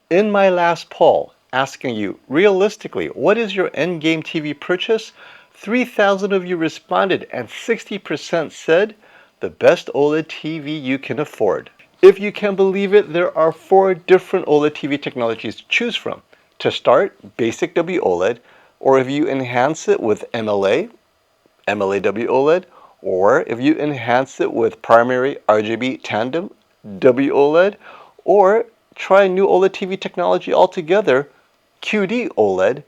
In my last poll, asking you, realistically, what is your endgame TV purchase? 3,000 of you responded and 60% said, the best OLED TV you can afford. If you can believe it, there are 4 different OLED TV technologies to choose from. To start, basic WOLED, or if you enhance it with MLA, MLA WOLED, or if you enhance it with primary RGB Tandem WOLED, or try new OLED TV technology altogether, QD-OLED,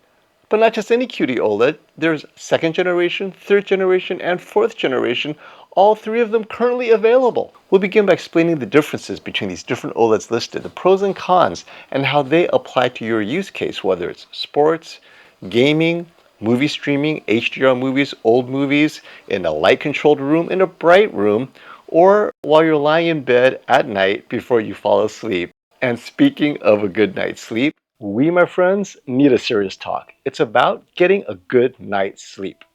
but not just any QD-OLED. There's second generation, third generation, and fourth generation, all 3 of them currently available. We'll begin by explaining the differences between these different OLEDs listed, the pros and cons, and how they apply to your use case, whether it's sports, gaming, movie streaming, HDR movies, old movies, in a light-controlled room, in a bright room, or while you're lying in bed at night before you fall asleep. And speaking of a good night's sleep, we, my friends, need a serious talk. It's about getting a good night's sleep.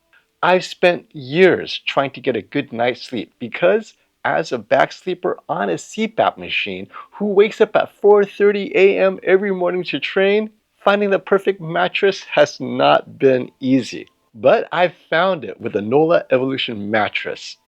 I've spent years trying to get a good night's sleep because as a back sleeper on a CPAP machine who wakes up at 4:30 a.m. every morning to train, finding the perfect mattress has not been easy. But I've found it with the NOLA Evolution mattress.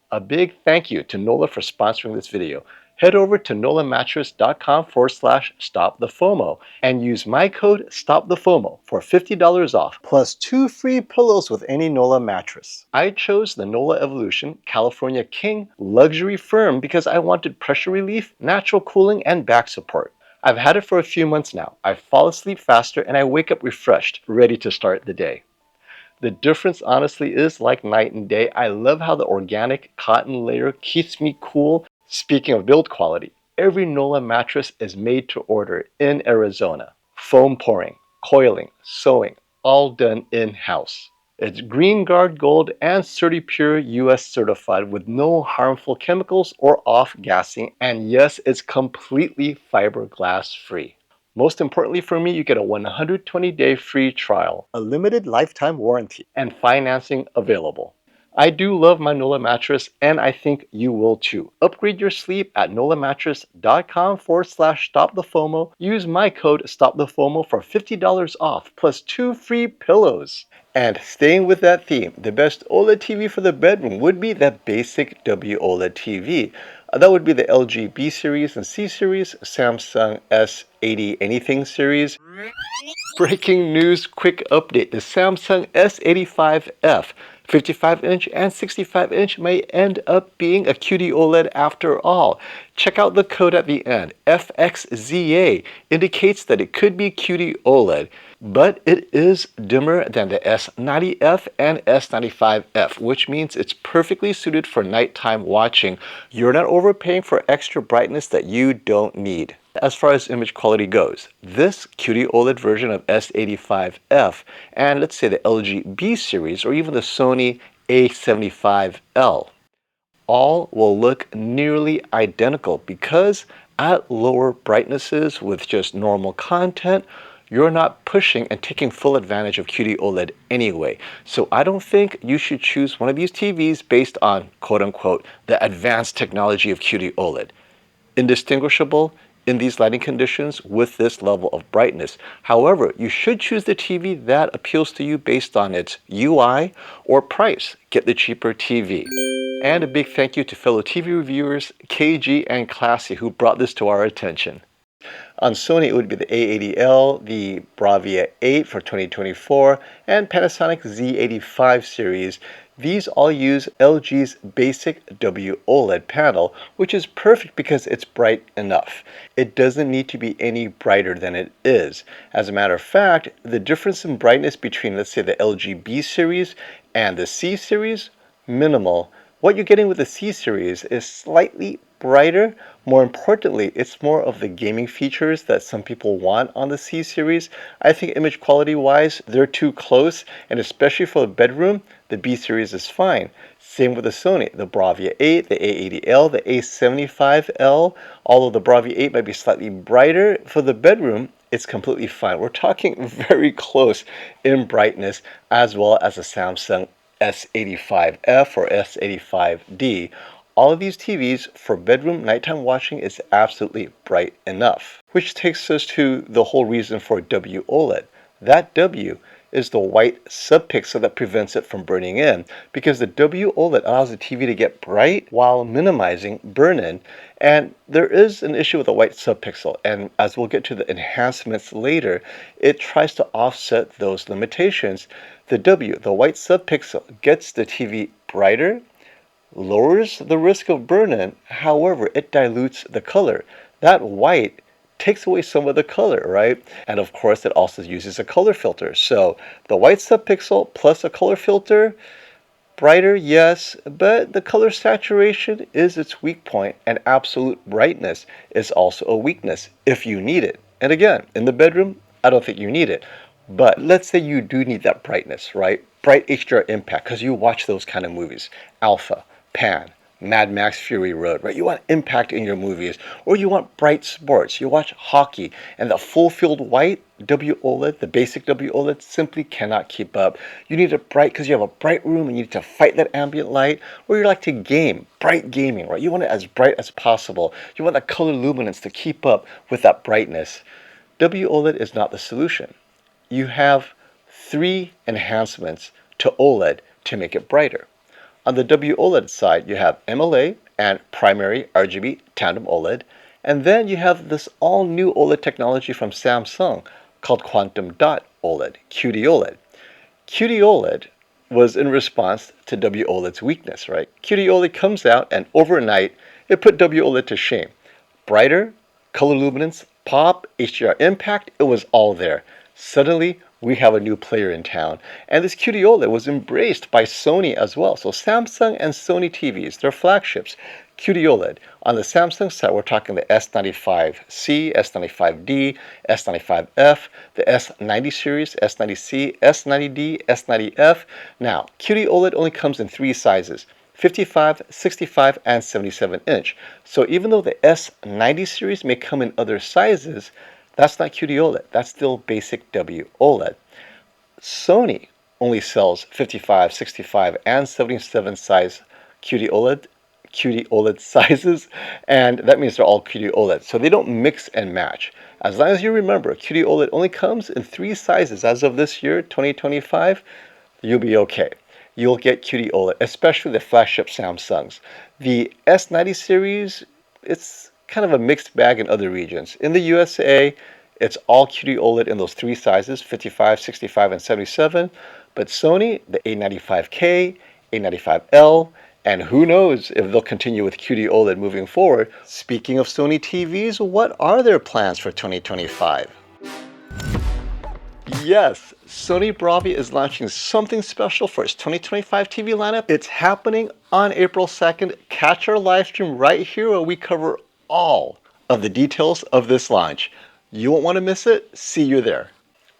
A big thank you to NOLA for sponsoring this video. Head over to nolamattress.com/stopthefomo and use my code STOPTHEFOMO for $50 off, plus 2 free pillows with any NOLA mattress. I chose the NOLA Evolution California King Luxury Firm because I wanted pressure relief, natural cooling, and back support. I've had it for a few months now. I fall asleep faster and I wake up refreshed, ready to start the day. The difference honestly is like night and day. I love how the organic cotton layer keeps me cool. Speaking of build quality, every NOLA mattress is made to order in Arizona. Foam pouring, coiling, sewing, all done in-house. It's Green Guard Gold and CertiPure US certified with no harmful chemicals or off-gassing, and yes, it's completely fiberglass free. Most importantly for me, you get a 120-day free trial, a limited lifetime warranty, and financing available. I do love my NOLA mattress, and I think you will too. Upgrade your sleep at nolamattress.com/stopthefomo. Use my code STOPTHEFOMO for $50 off, plus 2 free pillows. And staying with that theme, the best OLED TV for the bedroom would be that basic WOLED TV. That would be the LG B series and C series, Samsung S80 anything series. Breaking news, quick update. The Samsung S85F 55-inch and 65-inch may end up being a QD-OLED after all. Check out the code at the end. FXZA indicates that it could be QD-OLED, but it is dimmer than the S90F and S95F, which means it's perfectly suited for nighttime watching. You're not overpaying for extra brightness that you don't need. As far as image quality goes, this QD-OLED version of S85F and let's say the LG B series or even the Sony A75L all will look nearly identical because at lower brightnesses with just normal content, you're not pushing and taking full advantage of QD-OLED anyway. So I don't think you should choose one of these TVs based on quote-unquote the advanced technology of QD-OLED. Indistinguishable in these lighting conditions with this level of brightness. However, you should choose the TV that appeals to you based on its UI or price. Get the cheaper TV. And a big thank you to fellow TV reviewers KG and Classy who brought this to our attention. On Sony, it would be the A80L, the Bravia 8 for 2024, and Panasonic Z85 series. These all use LG's basic WOLED panel, which is perfect because it's bright enough. It doesn't need to be any brighter than it is. As a matter of fact, the difference in brightness between, let's say, the LG B series and the C series, minimal. What you're getting with the C series is slightly brighter. More importantly, it's more of the gaming features that some people want on the C series. I think image quality wise, they're too close, and especially for the bedroom, the B series is fine. Same with the Sony, the Bravia 8, the A80L, the A75L. Although the Bravia 8 might be slightly brighter, for the bedroom, it's completely fine. We're talking very close in brightness, as well as the Samsung S85F or S85D. All of these TVs for bedroom nighttime watching is absolutely bright enough. Which takes us to the whole reason for WOLED. That W is the white subpixel that prevents it from burning in, because the WOLED allows the TV to get bright while minimizing burn-in. And there is an issue with the white subpixel, and as we'll get to the enhancements later, it tries to offset those limitations. The W, the white subpixel, gets the TV brighter, lowers the risk of burn-in, however, it dilutes the color. That white takes away some of the color, right? And of course, it also uses a color filter. So the white subpixel plus a color filter, brighter, yes, but the color saturation is its weak point, and absolute brightness is also a weakness if you need it. And again, in the bedroom, I don't think you need it. But let's say you do need that brightness, right? Bright HDR impact, because you watch those kind of movies. Alpha, Pan, Mad Max Fury Road, right? You want impact in your movies, or you want bright sports. You watch hockey, and the full field white WOLED, the basic WOLED, simply cannot keep up. You need it bright because you have a bright room and you need to fight that ambient light, or you like to game, bright gaming, right? You want it as bright as possible. You want the color luminance to keep up with that brightness. WOLED is not the solution. You have 3 enhancements to OLED to make it brighter. On the WOLED side, you have MLA and primary RGB Tandem OLED, and then you have this all-new OLED technology from Samsung called Quantum Dot OLED, QDOLED. QDOLED was in response to WOLED's weakness, right? QDOLED comes out and overnight, it put WOLED to shame. Brighter, color luminance, pop, HDR impact, it was all there. Suddenly, we have a new player in town. And this QDOLED was embraced by Sony as well. So Samsung and Sony TVs, their flagships, QDOLED. On the Samsung side, we're talking the S95C, S95D, S95F, the S90 series, S90C, S90D, S90F. Now, QDOLED only comes in 3 sizes: 55, 65, and 77 inch. So even though the S90 series may come in other sizes, that's not QDOLED. That's still basic WOLED. Sony only sells 55, 65, and 77 size QD-OLED sizes, and that means they're all QD-OLED. So they don't mix and match. As long as you remember, QD-OLED only comes in 3 sizes. As of this year, 2025, you'll be okay. You'll get QD-OLED, especially the flagship Samsungs. The S90 series, it's kind of a mixed bag in other regions. In the USA, it's all QD-OLED in those 3 sizes, 55, 65, and 77. But Sony, the A95K, A95L, and who knows if they'll continue with QD-OLED moving forward. Speaking of Sony TVs, what are their plans for 2025? Yes, Sony Bravia is launching something special for its 2025 TV lineup. It's happening on April 2nd. Catch our live stream right here where we cover all of the details of this launch. You won't want to miss it. See you there.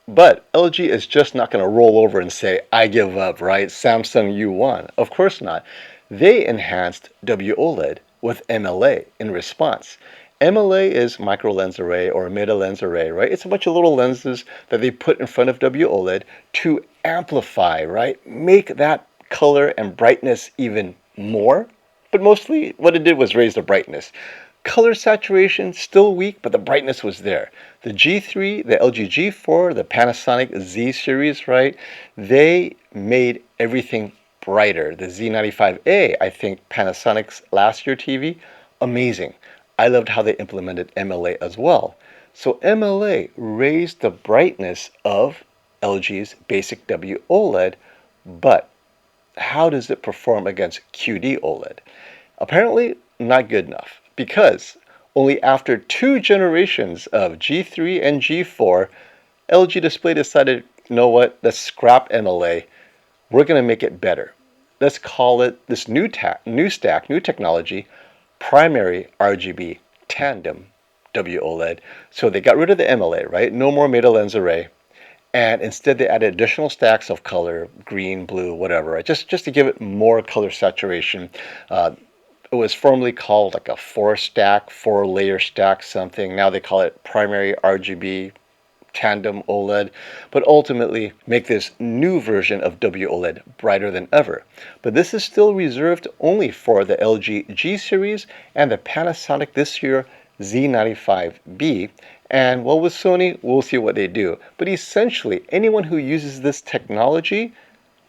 But LG is just not going to roll over and say, I give up, right? Samsung, you won. Of course not. They enhanced WOLED with MLA in response. MLA is micro lens array or meta lens array, right? It's a bunch of little lenses that they put in front of WOLED to amplify, right? Make that color and brightness even more. But mostly what it did was raise the brightness. Color saturation still weak, but the brightness was there. The G3, the LG G4, the Panasonic Z series, right? They made everything brighter. The Z95A, I think Panasonic's last year TV, amazing. I loved how they implemented MLA as well. So MLA raised the brightness of LG's basic WOLED, but how does it perform against QD-OLED? Apparently, not good enough, because only after 2 generations of G3 and G4, LG Display decided, you know what, let's scrap MLA. We're going to make it better. Let's call it this new technology, primary RGB Tandem WOLED. So they got rid of the MLA, right? No more meta lens array. And instead they added additional stacks of color, green, blue, whatever, right? Just to give it more color saturation. It was formerly called like a 4-layer stack something. Now they call it primary RGB Tandem OLED, but ultimately make this new version of WOLED brighter than ever. But this is still reserved only for the LG G series and the Panasonic this year Z95B. And well, with Sony, we'll see what they do. But essentially, anyone who uses this technology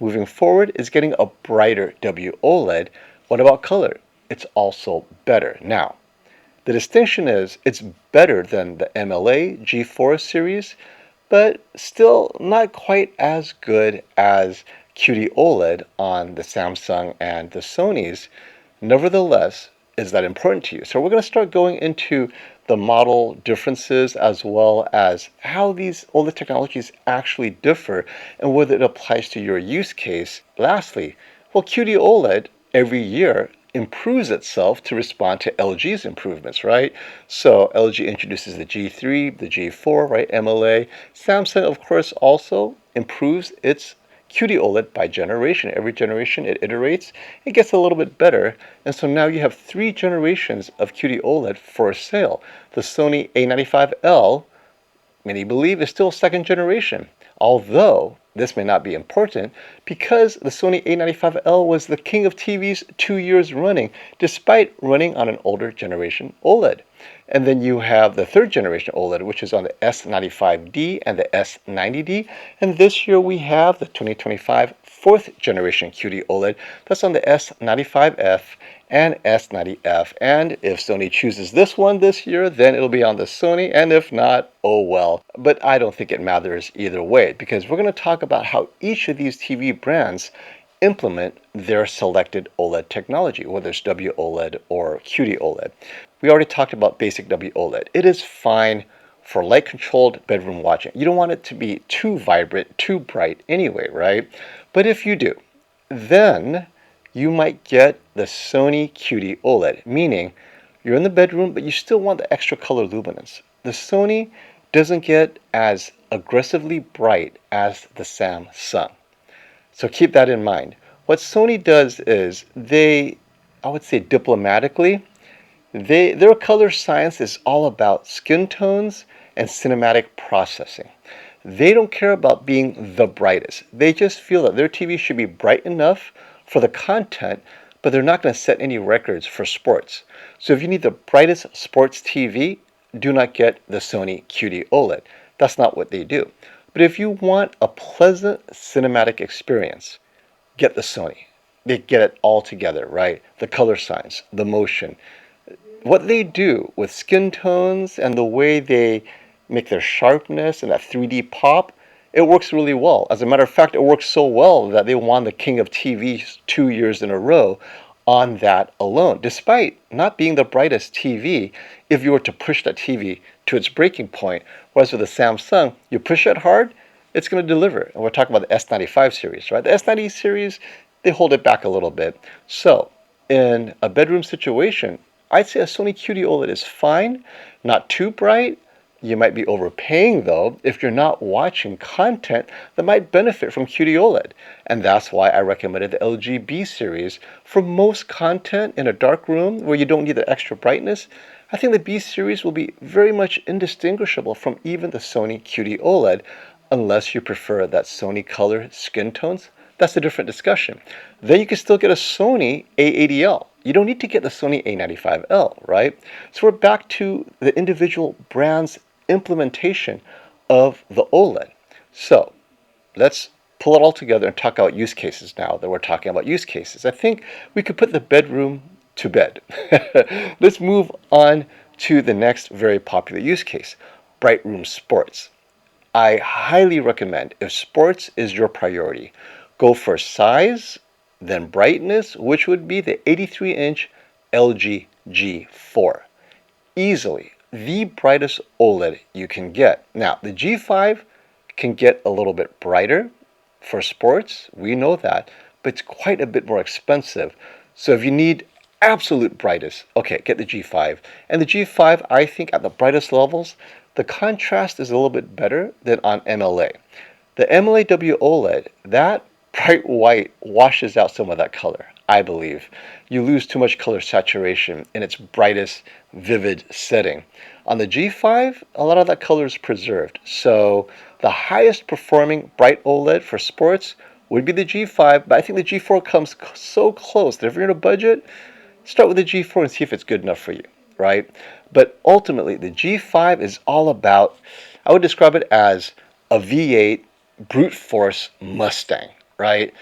moving forward is getting a brighter WOLED. What about color? It's also better. Now, the distinction is it's better than the MLA G4 series, but still not quite as good as QD-OLED on the Samsung and the Sonys. Nevertheless, is that important to you? So we're going to start going into the model differences as well as how these OLED technologies actually differ and whether it applies to your use case. Lastly, well, QD-OLED every year improves itself to respond to LG's improvements, right? So LG introduces the G3, the G4, right? MLA. Samsung, of course, also improves its QD-OLED by generation. Every generation it iterates, it gets a little bit better. And so now you have 3 generations of QD-OLED for sale. The Sony A95L, many believe, is still 2nd generation. Although this may not be important because the Sony A95L was the king of TVs 2 years running, despite running on an older generation OLED. And then you have the 3rd generation OLED, which is on the S95D and the S90D. And this year we have the 2025 4th generation QD-OLED that's on the S95F and S90F. And if Sony chooses this one this year, then it'll be on the Sony, and if not, oh well. But I don't think it matters either way, because we're going to talk about how each of these TV brands implement their selected OLED technology, whether it's WOLED or QD-OLED. We already talked about basic WOLED. It is fine for light-controlled bedroom watching. You don't want it to be too vibrant, too bright anyway, right? But if you do, then you might get the Sony QD-OLED, meaning you're in the bedroom, but you still want the extra color luminance. The Sony doesn't get as aggressively bright as the Samsung. So keep that in mind. What Sony does is they, I would say diplomatically, their color science is all about skin tones and cinematic processing. They don't care about being the brightest. They just feel that their TV should be bright enough for the content, but they're not going to set any records for sports. So if you need the brightest sports TV, do not get the Sony QD-OLED. That's not what they do. But if you want a pleasant cinematic experience, get the Sony. They get it all together, right? The color science, the motion. What they do with skin tones and the way they make their sharpness and that 3D pop, it works really well. As a matter of fact, it works so well that they won the King of TVs 2 years in a row on that alone, despite not being the brightest TV if you were to push that TV to its breaking point. Whereas with the Samsung, you push it hard, it's going to deliver. And we're talking about the S95 series, right? The S90 series, they hold it back a little bit. So in a bedroom situation, I'd say a Sony QD-OLED is fine, not too bright. You might be overpaying though if you're not watching content that might benefit from QD-OLED. And that's why I recommended the LG B series. For most content in a dark room where you don't need the extra brightness, I think the B series will be very much indistinguishable from even the Sony QD-OLED, unless you prefer that Sony color skin tones. That's a different discussion. Then you can still get a Sony A80L. You don't need to get the Sony A95L, right? So we're back to the individual brand's implementation of the OLED. So let's pull it all together and talk about use cases now that we're talking about use cases. I think we could put the bedroom to bed. Let's move on to the next very popular use case, bright room sports. I highly recommend, if sports is your priority, go for size, then brightness, which would be the 83-inch LG G4. Easily the brightest OLED you can get. Now, the G5 can get a little bit brighter for sports, we know that, but it's quite a bit more expensive. So if you need absolute brightest, okay, get the G5. And the G5, I think at the brightest levels, the contrast is a little bit better than on MLA. The MLA WOLED, that bright white washes out some of that color. I believe. You lose too much color saturation in its brightest, vivid setting. On the G5, a lot of that color is preserved. So the highest performing bright OLED for sports would be the G5, but I think the G4 comes so close that if you're in a budget, start with the G4 and see if it's good enough for you, right? But ultimately, the G5 is all about, I would describe it as a V8 brute force Mustang, right?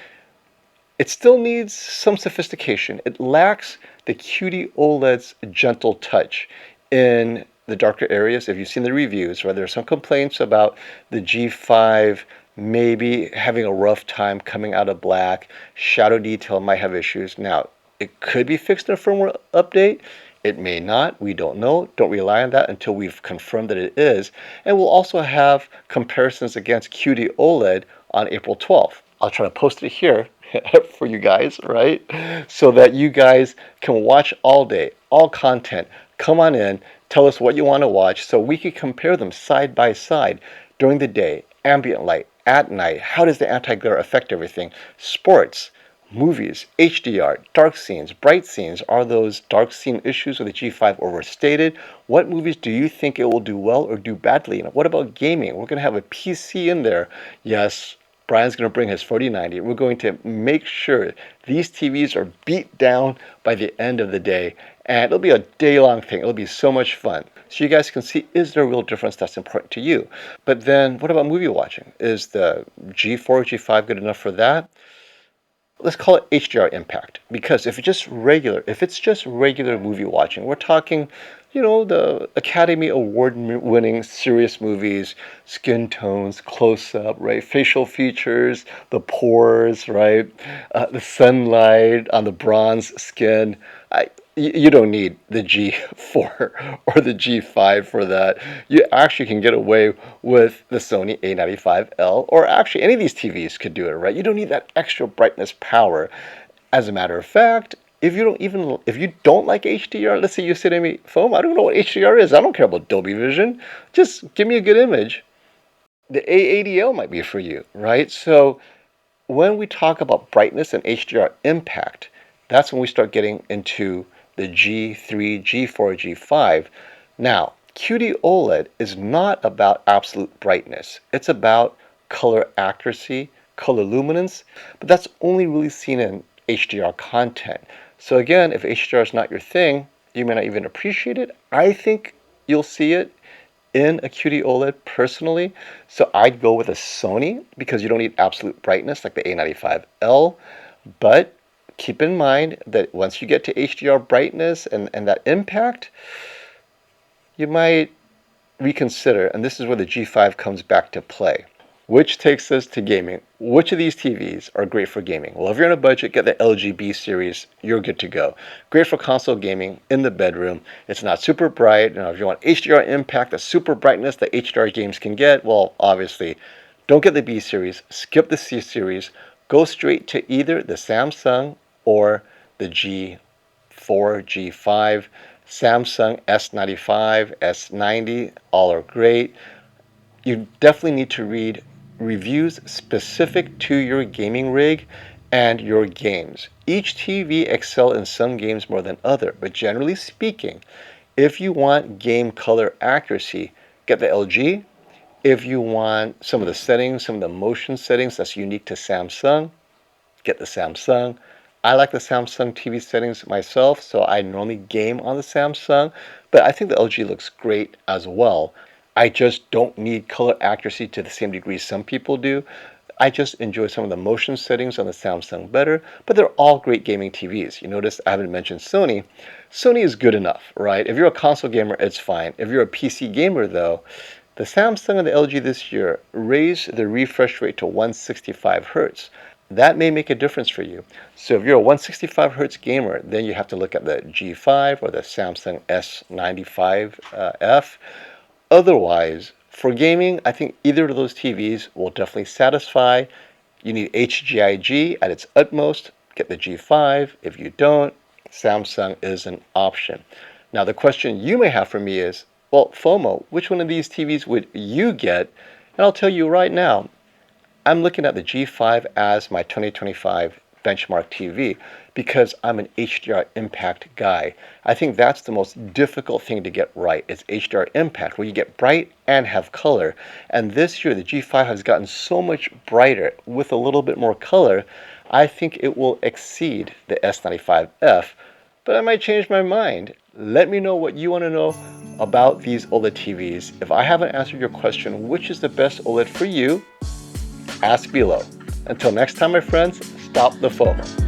It still needs some sophistication. It lacks the QD-OLED's gentle touch in the darker areas. If you've seen the reviews, right, there are some complaints about the G5 maybe having a rough time coming out of black. Shadow detail might have issues. Now, it could be fixed in a firmware update. It may not. We don't know. Don't rely on that until we've confirmed that it is. And we'll also have comparisons against QD-OLED on April 12th. I'll try to post it here for you guys, right? So that you guys can watch all day, all content. Come on in, tell us what you want to watch so we can compare them side by side during the day, ambient light, at night. How does the anti-glare affect everything? Sports, movies, HDR, dark scenes, bright scenes. Are those dark scene issues with the G5 overstated? What movies do you think it will do well or do badly? And what about gaming? We're going to have a PC in there. Yes, Brian's going to bring his 4090. We're going to make sure these TVs are beat down by the end of the day. And it'll be a day-long thing. It'll be so much fun. So you guys can see, is there a real difference that's important to you? But then what about movie watching? Is the G4, G5 good enough for that? Let's call it HDR impact, because if it's just regular movie watching, we're talking, the Academy Award winning serious movies, skin tones, close up, right? Facial features, the pores, right? The sunlight on the bronze skin. You don't need the G4 or the G5 for that. You actually can get away with the Sony A95L, or actually any of these TVs could do it, right? You don't need that extra brightness power. As a matter of fact, if you don't like HDR, let's say you say to me, FOMO, I don't know what HDR is. I don't care about Dolby Vision. Just give me a good image. The A80L might be for you, right? So when we talk about brightness and HDR impact, that's when we start getting into the G3, G4, G5. Now, QD-OLED is not about absolute brightness. It's about color accuracy, color luminance, but that's only really seen in HDR content. So again, if HDR is not your thing, you may not even appreciate it. I think you'll see it in a QD-OLED personally. So I'd go with a Sony because you don't need absolute brightness like the A95L, but keep in mind that once you get to HDR brightness and that impact, you might reconsider, and this is where the G5 comes back to play. Which takes us to gaming. Which of these TVs are great for gaming? Well, if you're in a budget, get the LG B series, you're good to go. Great for console gaming in the bedroom. It's not super bright. If you want HDR impact, the super brightness that HDR games can get, well, obviously, don't get the B series, skip the C series, go straight to either the Samsung or the G4, G5, Samsung S95, S90, all are great. You definitely need to read reviews specific to your gaming rig and your games. Each TV excel in some games more than other, but generally speaking, if you want game color accuracy, get the LG. If you want some of the settings, some of the motion settings that's unique to Samsung, get the Samsung. I like the Samsung TV settings myself, so I normally game on the Samsung, but I think the LG looks great as well. I just don't need color accuracy to the same degree some people do. I just enjoy some of the motion settings on the Samsung better, but they're all great gaming TVs. You notice I haven't mentioned Sony. Sony is good enough, right? If you're a console gamer, it's fine. If you're a PC gamer though, the Samsung and the LG this year raised the refresh rate to 165 Hertz. That may make a difference for you. So if you're a 165 Hertz gamer, then you have to look at the G5 or the Samsung S95F. Otherwise, for gaming, I think either of those TVs will definitely satisfy. You need HGIG at its utmost, get the G5. If you don't, Samsung is an option. Now the question you may have for me is, well, FOMO, which one of these TVs would you get? And I'll tell you right now, I'm looking at the G5 as my 2025 benchmark TV because I'm an HDR impact guy. I think that's the most difficult thing to get right is HDR impact, where you get bright and have color. And this year the G5 has gotten so much brighter with a little bit more color, I think it will exceed the S95F, but I might change my mind. Let me know what you want to know about these OLED TVs. If I haven't answered your question, which is the best OLED for you, ask below. Until next time, my friends, stop the FOMO.